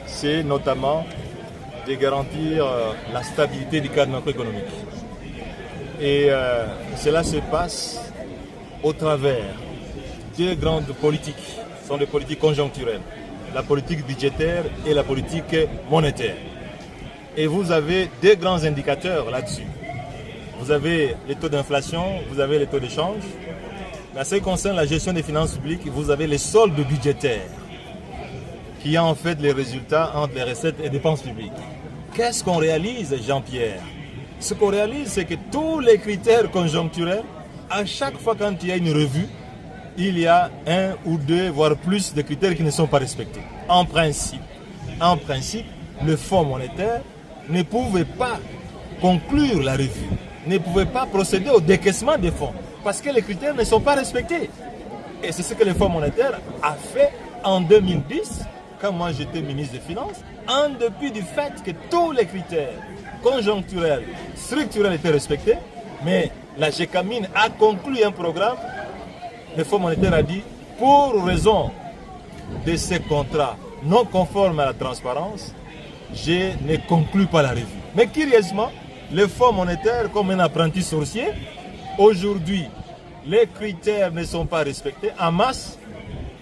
C'est notamment de garantir la stabilité du cadre macroéconomique. Et cela se passe au travers deux grandes politiques, ce sont des politiques conjoncturelles, la politique budgétaire et la politique monétaire. Et vous avez deux grands indicateurs là-dessus. Vous avez les taux d'inflation, vous avez les taux d'échange. Mais en ce qui concerne la gestion des finances publiques, vous avez les soldes budgétaires, qui ont en fait les résultats entre les recettes et dépenses publiques. Qu'est-ce qu'on réalise, Jean-Pierre? Ce qu'on réalise, c'est que tous les critères conjoncturels, à chaque fois quand il y a une revue, il y a un ou deux, voire plus de critères qui ne sont pas respectés. En principe, le Fonds monétaire ne pouvait pas conclure la revue, ne pouvait pas procéder au décaissement des fonds, parce que les critères ne sont pas respectés. Et c'est ce que le Fonds monétaire a fait en 2010, quand moi j'étais ministre des Finances, en dépit du fait que tous les critères conjoncturels, structurels étaient respectés, mais la GECAMIN a conclu un programme. Le Fonds monétaire a dit, pour raison de ces contrats non conformes à la transparence, je ne conclus pas la revue. Mais curieusement, le Fonds monétaire, comme un apprenti sorcier, aujourd'hui, les critères ne sont pas respectés en masse,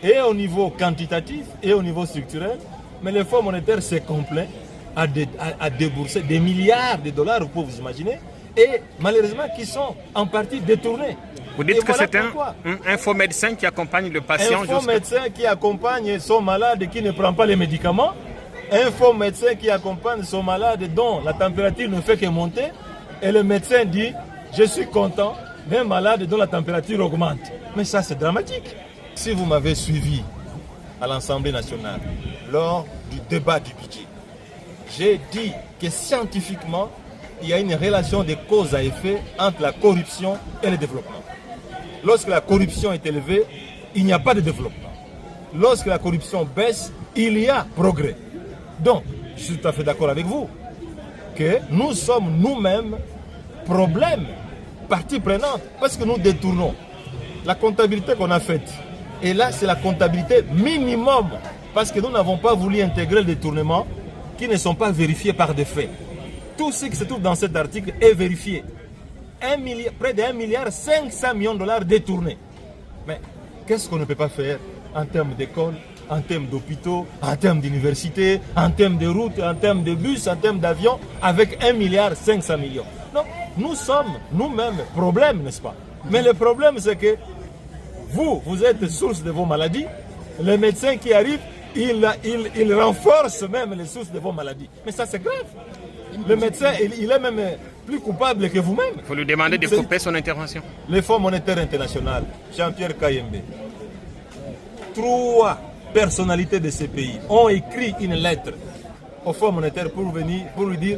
et au niveau quantitatif et au niveau structurel, mais le Fonds monétaire s'est complet à débourser des milliards de dollars, vous pouvez vous imaginer, et malheureusement qui sont en partie détournés. Vous dites que c'est un faux médecin qui accompagne le patient. Un faux médecin qui accompagne son malade et qui ne prend pas les médicaments. Un faux médecin qui accompagne son malade dont la température ne fait que monter. Et le médecin dit, je suis content d'un malade dont la température augmente. Mais ça, c'est dramatique. Si vous m'avez suivi à l'Assemblée nationale lors du débat du budget, j'ai dit que scientifiquement, il y a une relation de cause à effet entre la corruption et le développement. Lorsque la corruption est élevée, il n'y a pas de développement. Lorsque la corruption baisse, il y a progrès. Donc, je suis tout à fait d'accord avec vous que nous sommes nous-mêmes problème, partie prenante, parce que nous détournons la comptabilité qu'on a faite. Et là, c'est la comptabilité minimum, parce que nous n'avons pas voulu intégrer le détournement qui ne sont pas vérifiés par des faits. Tout ce qui se trouve dans cet article est vérifié. Près de 1,5 milliard de dollars détournés. Mais qu'est-ce qu'on ne peut pas faire en termes d'écoles, en termes d'hôpitaux, en termes d'universités, en termes de routes, en termes de bus, en termes d'avions, avec 1,5 milliard. Non, nous sommes nous-mêmes problème, n'est-ce pas? Mais le problème, c'est que vous êtes source de vos maladies. Les médecins qui arrivent, ils renforcent même les sources de vos maladies. Mais ça, c'est grave. Le médecin, il est même plus coupable que vous-même. Il faut lui demander de couper son intervention. Le Fonds monétaire international, Jean-Pierre Kayembe, 3 personnalités de ces pays ont écrit une lettre au Fonds monétaire pour lui dire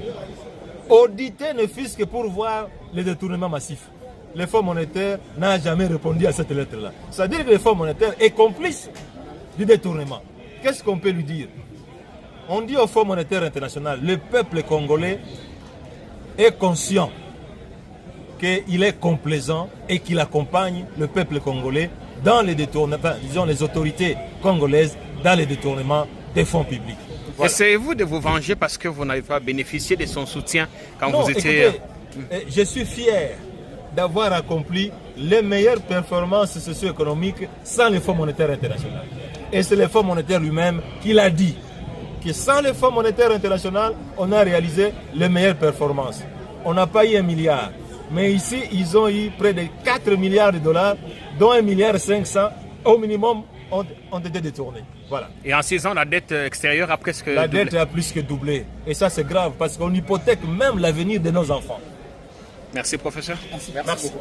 auditer ne fût-ce que pour voir les détournements massifs. Le Fonds monétaire n'a jamais répondu à cette lettre-là. C'est-à-dire que le Fonds monétaire est complice du détournement. Qu'est-ce qu'on peut lui dire? On dit au Fonds monétaire international, le peuple congolais est conscient qu'il est complaisant et qu'il accompagne le peuple congolais dans les détournements, disons les autorités congolaises dans les détournements des fonds publics. Voilà. Essayez-vous de vous venger parce que vous n'avez pas bénéficié de son soutien quand vous étiez... Écoutez, je suis fier d'avoir accompli les meilleures performances socio-économiques sans le Fonds monétaire international. Et c'est le Fonds monétaire lui-même qui l'a dit. Que sans le Fonds monétaire international, on a réalisé les meilleures performances. On n'a pas eu 1 milliard. Mais ici, ils ont eu près de 4 milliards de dollars, dont 1,5 milliard au minimum ont été détournés. Voilà. Et en 6 ans, la dette extérieure a presque doublé. La dette a plus que doublé. Et ça, c'est grave parce qu'on hypothèque même l'avenir de nos enfants. Merci, professeur. Merci beaucoup.